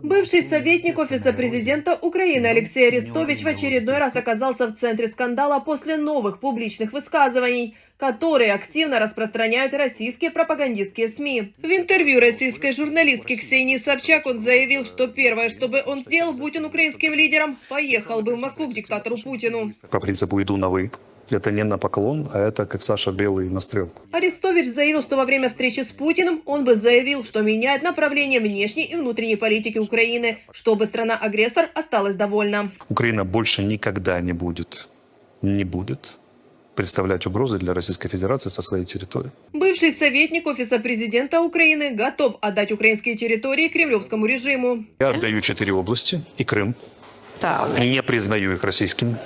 Бывший советник Офиса президента Украины Алексей Арестович в очередной раз оказался в центре скандала после новых публичных высказываний, которые активно распространяют российские пропагандистские СМИ. В интервью российской журналистке Ксении Собчак он заявил, что первое, что бы он сделал, будь он украинским лидером, поехал бы в Москву к диктатору Путину. По принципу «иду на вы». Это не на поклон, а это как Саша Белый на стрелку. Арестович заявил, что во время встречи с Путиным он бы заявил, что меняет направление внешней и внутренней политики Украины, чтобы страна-агрессор осталась довольна. Украина больше никогда не будет представлять угрозы для Российской Федерации со своей территории. Бывший советник Офиса президента Украины готов отдать украинские территории кремлевскому режиму. Я отдаю 4 области и Крым. Не признаю их российскими.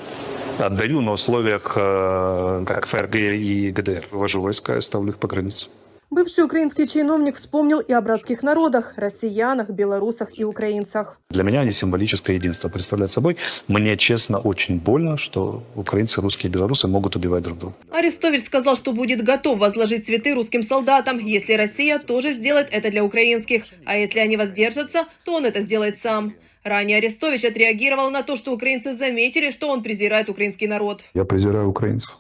Отдаю на условиях как ФРГ и ГДР. Вывожу войска и ставлю их по границе. Бывший украинский чиновник вспомнил и о братских народах – россиянах, белорусах и украинцах. Для меня они символическое единство представляют собой. Мне, честно, очень больно, что украинцы, русские и белорусы могут убивать друг друга. Арестович сказал, что будет готов возложить цветы русским солдатам, если Россия тоже сделает это для украинских. А если они воздержатся, то он это сделает сам. Ранее Арестович отреагировал на то, что украинцы заметили, что он презирает украинский народ. Я презираю украинцев.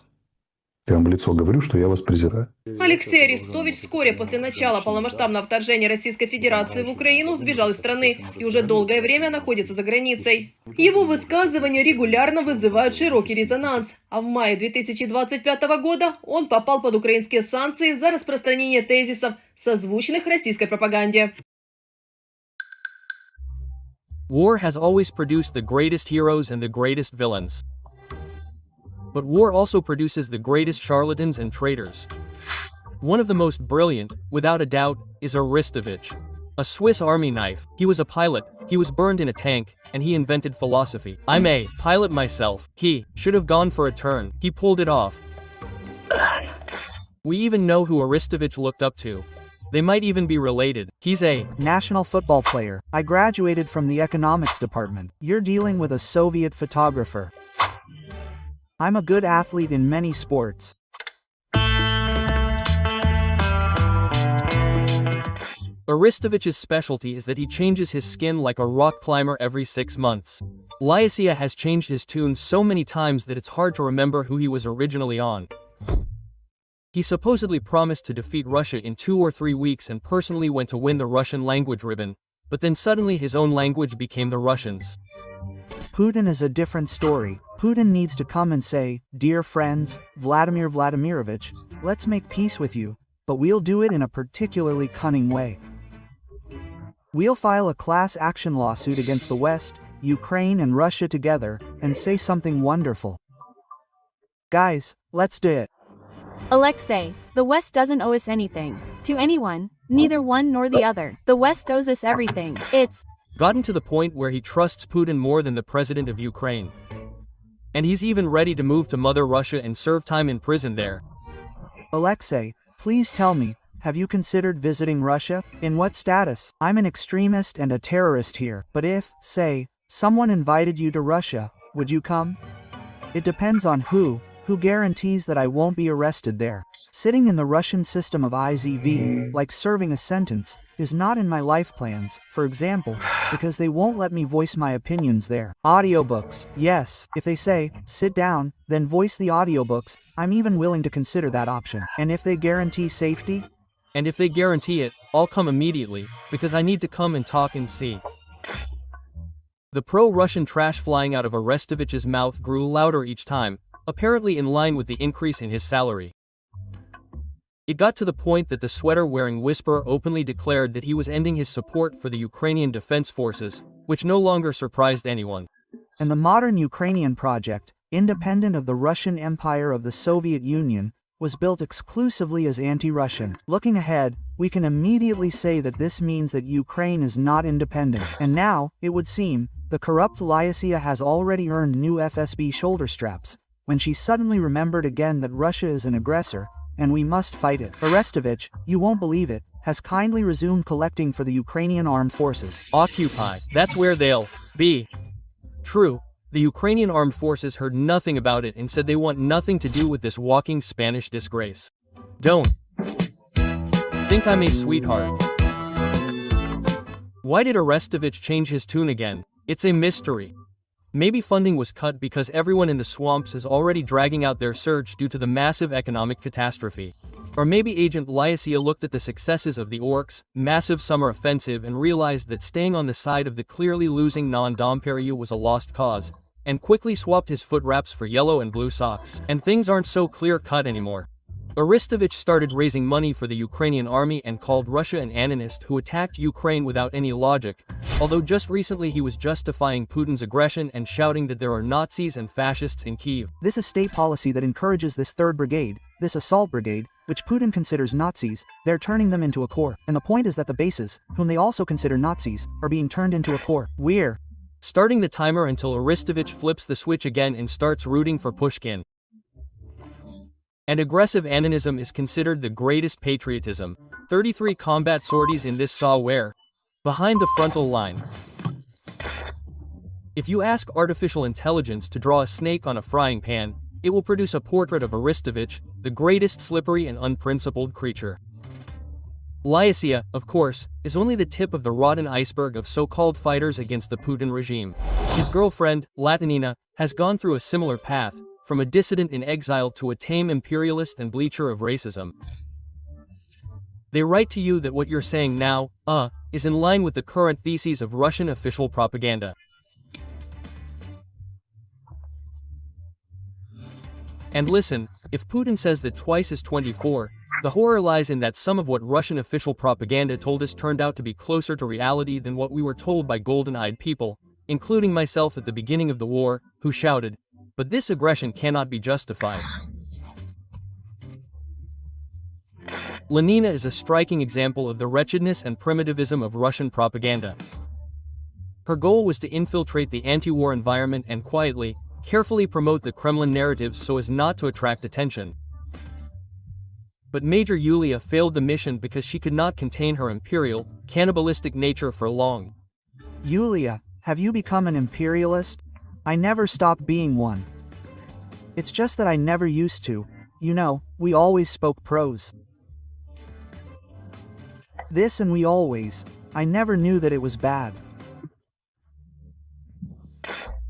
Я вам в лицо говорю, что я вас презираю. Алексей Арестович вскоре после начала полномасштабного вторжения Российской Федерации в Украину сбежал из страны и уже долгое время находится за границей. Его высказывания регулярно вызывают широкий резонанс. А в мае 2025 года он попал под украинские санкции за распространение тезисов, созвучных российской пропаганде. War has always produced the greatest heroes and the greatest villains. But war also produces the greatest charlatans and traitors. One of the most brilliant, without a doubt, is Aristovich. A Swiss army knife. He was a pilot, he was burned in a tank, and he invented philosophy. I'm a pilot myself. He should have gone for a turn. He pulled it off. We even know who Aristovich looked up to. They might even be related. He's a national football player. I graduated from the economics department. You're dealing with a Soviet photographer. I'm a good athlete in many sports. Aristovich's specialty is that he changes his skin like a rock climber every 6 months. Lyasia has changed his tune so many times that it's hard to remember who he was originally on. He supposedly promised to defeat Russia in 2 or 3 weeks and personally went to win the Russian language ribbon, but then suddenly his own language became the Russians. Putin is a different story. Putin needs to come and say, "Dear friends, Vladimir Vladimirovich, let's make peace with you, but we'll do it in a particularly cunning way. We'll file a class action lawsuit against the West, Ukraine and Russia together, and say something wonderful. Guys, let's do it." Alexei, the West doesn't owe us anything. To anyone, neither one nor the other. The West owes us everything. It's gotten to the point where he trusts Putin more than the president of Ukraine. And he's even ready to move to Mother Russia and serve time in prison there. Alexei, please tell me, have you considered visiting Russia? In what status? I'm an extremist and a terrorist here, but if, say, someone invited you to Russia, would you come? It depends on who guarantees that I won't be arrested there. Sitting in the Russian system of IZV, like serving a sentence, is not in my life plans, for example, because they won't let me voice my opinions there. Audiobooks, yes, if they say, sit down, then voice the audiobooks, I'm even willing to consider that option. And if they guarantee safety? And if they guarantee it, I'll come immediately, because I need to come and talk and see. The pro-Russian trash flying out of Aristovich's mouth grew louder each time, apparently in line with the increase in his salary. It got to the point that the sweater-wearing whisperer openly declared that he was ending his support for the Ukrainian Defense Forces, which no longer surprised anyone. And the modern Ukrainian project, independent of the Russian Empire of the Soviet Union, was built exclusively as anti-Russian. Looking ahead, we can immediately say that this means that Ukraine is not independent. And now, it would seem, the corrupt Lyasia has already earned new FSB shoulder straps, when she suddenly remembered again that Russia is an aggressor, and we must fight it. Arestovich, you won't believe it, has kindly resumed collecting for the Ukrainian armed forces. Occupy, that's where they'll be. True, the Ukrainian armed forces heard nothing about it and said they want nothing to do with this walking Spanish disgrace. Don't think I'm a sweetheart. Why did Arestovich change his tune again? It's a mystery. Maybe funding was cut because everyone in the swamps is already dragging out their surge due to the massive economic catastrophe. Or maybe Agent Lycia looked at the successes of the Orcs' massive summer offensive and realized that staying on the side of the clearly losing non-Domperiu was a lost cause, and quickly swapped his foot wraps for yellow and blue socks. And things aren't so clear-cut anymore. Arestovich started raising money for the Ukrainian army and called Russia an anarchist who attacked Ukraine without any logic, although just recently he was justifying Putin's aggression and shouting that there are Nazis and fascists in Kyiv. This is state policy that encourages this 3rd Brigade, this assault brigade, which Putin considers Nazis, they're turning them into a corps. And the point is that the bases, whom they also consider Nazis, are being turned into a corps. We're starting the timer until Arestovich flips the switch again and starts rooting for Pushkin. And aggressive ananism is considered the greatest patriotism. 33 combat sorties in this saw where? Behind the frontal line. If you ask artificial intelligence to draw a snake on a frying pan, it will produce a portrait of Arestovich, the greatest slippery and unprincipled creature. Lycia, of course, is only the tip of the rotten iceberg of so-called fighters against the Putin regime. His girlfriend, Latinina, has gone through a similar path, from a dissident in exile to a tame imperialist and bleacher of racism. They write to you that what you're saying now, is in line with the current theses of Russian official propaganda. And listen, if Putin says that twice is 24, the horror lies in that some of what Russian official propaganda told us turned out to be closer to reality than what we were told by golden-eyed people, including myself at the beginning of the war, who shouted, "But this aggression cannot be justified." Lenina is a striking example of the wretchedness and primitivism of Russian propaganda. Her goal was to infiltrate the anti-war environment and quietly, carefully promote the Kremlin narratives so as not to attract attention. But Major Yulia failed the mission because she could not contain her imperial, cannibalistic nature for long. Yulia, have you become an imperialist? I never stopped being one. It's just that I never used to. You know, we always spoke prose. This and we always. I never knew that it was bad.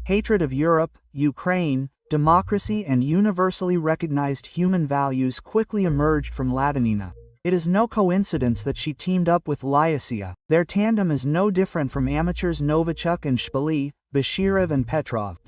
Hatred of Europe, Ukraine, democracy and universally recognized human values quickly emerged from Latinina. It is no coincidence that she teamed up with Lycia. Their tandem is no different from amateurs Novichok and Shpily, Bashirev and Petrov.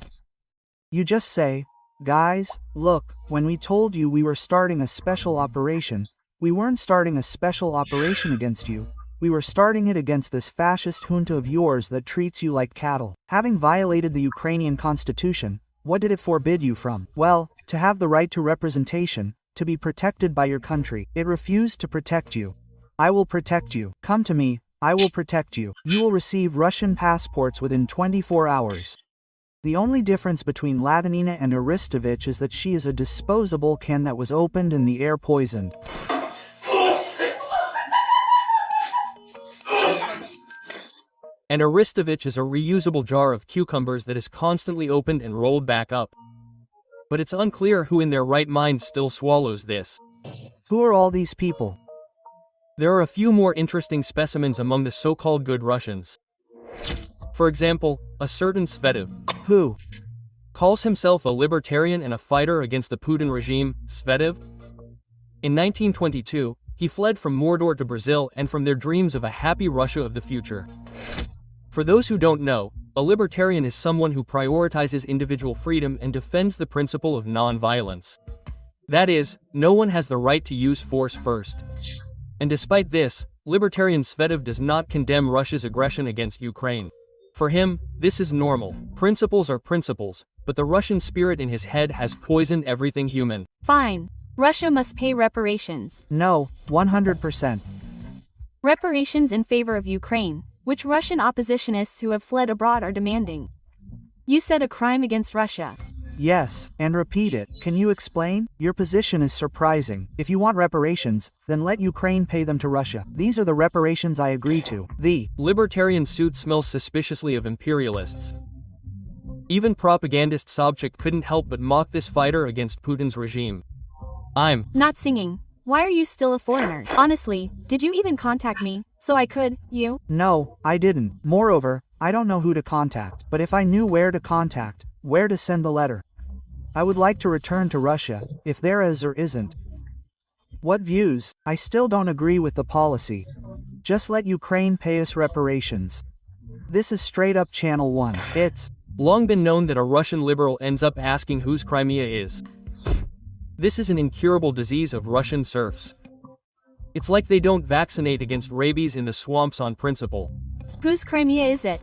You just say, guys, look, when we told you we were starting a special operation, we weren't starting a special operation against you. We were starting it against this fascist junta of yours that treats you like cattle. Having violated the Ukrainian constitution, what did it forbid you from? Well, to have the right to representation, to be protected by your country. It refused to protect you. I will protect you. Come to me, I will protect you. You will receive Russian passports within 24 hours. The only difference between Latinina and Arestovich is that she is a disposable can that was opened and the air poisoned. And Arestovich is a reusable jar of cucumbers that is constantly opened and rolled back up. But it's unclear who in their right mind still swallows this. Who are all these people? There are a few more interesting specimens among the so-called good Russians. For example, a certain Svedev, Who calls himself a libertarian and a fighter against the Putin regime. Svedev? In 1922, he fled from Mordor to Brazil and from their dreams of a happy Russia of the future. For those who don't know, a libertarian is someone who prioritizes individual freedom and defends the principle of non-violence. That is, no one has the right to use force first. And despite this, libertarian Svedev does not condemn Russia's aggression against Ukraine. For him, this is normal. Principles are principles, but the Russian spirit in his head has poisoned everything human. Fine. Russia must pay reparations. No, 100%. Reparations in favor of Ukraine, which Russian oppositionists who have fled abroad are demanding. You said a crime against Russia. Yes, and repeat it. Can you explain? Your position is surprising. If you want reparations, then let Ukraine pay them to Russia. These are the reparations I agree to. The libertarian suit smells suspiciously of imperialists. Even propagandist Sobchak couldn't help but mock this fighter against Putin's regime. I'm not singing. Why are you still a foreigner? Honestly, did you even contact me? So I could, you? No, I didn't. Moreover, I don't know who to contact. But if I knew where to contact, where to send the letter, I would like to return to Russia, if there is or isn't. What views? I still don't agree with the policy. Just let Ukraine pay us reparations. This is straight up Channel 1. It's Long been known that a Russian liberal ends up asking whose Crimea is. This is an incurable disease of Russian serfs. It's like they don't vaccinate against rabies in the swamps on principle. Whose Crimea is it?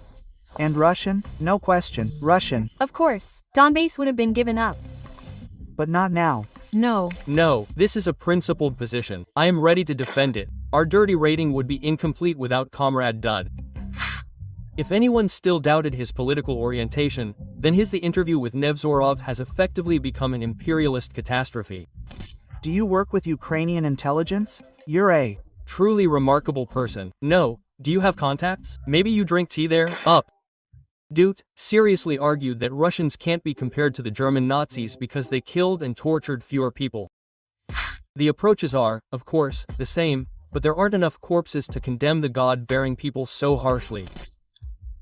and Russian, no question, Russian, Of course, Donbass would have been given up. but not now. No. No, this is a principled position. I am ready to defend it. Our dirty rating would be incomplete without Comrade Dud. If anyone still doubted his political orientation, then the interview with Nevzorov has effectively become an imperialist catastrophe. Do you work with Ukrainian intelligence? You're a Truly remarkable person. No, do you have contacts? Maybe you drink tea there? Up. Dute seriously argued that Russians can't be compared to the German Nazis because they killed and tortured fewer people. The approaches are, of course, the same, but there aren't enough corpses to condemn the god-bearing people so harshly.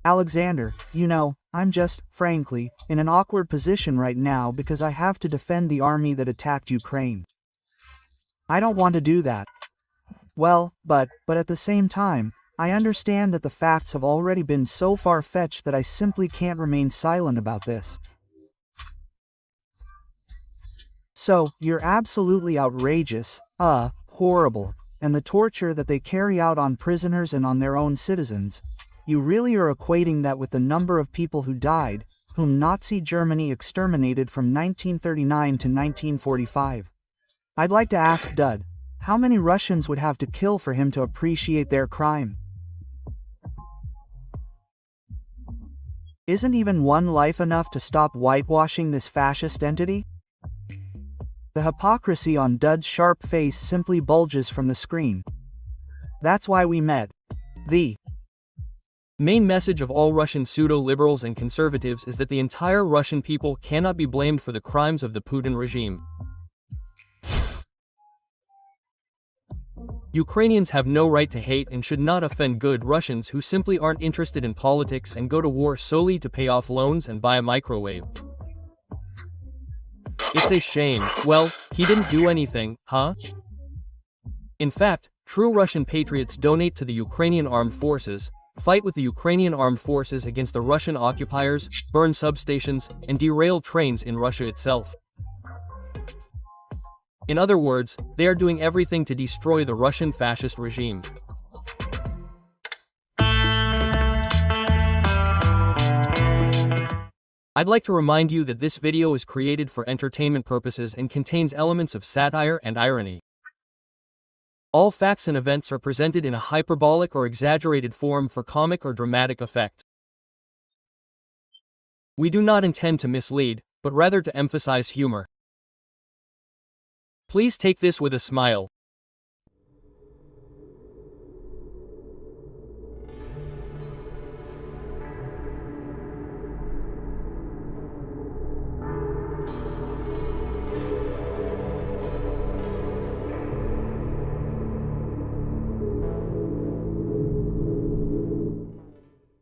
Alexander, you know, I'm just, frankly, in an awkward position right now because I have to defend the army that attacked Ukraine. I don't want to do that. Well, but at the same time, I understand that the facts have already been so far-fetched that I simply can't remain silent about this. So, you're absolutely outrageous, horrible, and the torture that they carry out on prisoners and on their own citizens. You really are equating that with the number of people who died, whom Nazi Germany exterminated from 1939 to 1945. I'd like to ask Dud, how many Russians would have to kill for him to appreciate their crime? Isn't even one life enough to stop whitewashing this fascist entity? The hypocrisy on Dud's sharp face simply bulges from the screen. That's why we met. The Main message of all Russian pseudo-liberals and conservatives is that the entire Russian people cannot be blamed for the crimes of the Putin regime. Ukrainians have no right to hate and should not offend good Russians who simply aren't interested in politics and go to war solely to pay off loans and buy a microwave. It's a shame. Well, he didn't do anything, huh? In fact, true Russian patriots donate to the Ukrainian armed forces, fight with the Ukrainian armed forces against the Russian occupiers, burn substations, and derail trains in Russia itself. In other words, they are doing everything to destroy the Russian fascist regime. I'd like to remind you that this video is created for entertainment purposes and contains elements of satire and irony. All facts and events are presented in a hyperbolic or exaggerated form for comic or dramatic effect. We do not intend to mislead, but rather to emphasize humor. Please take this with a smile.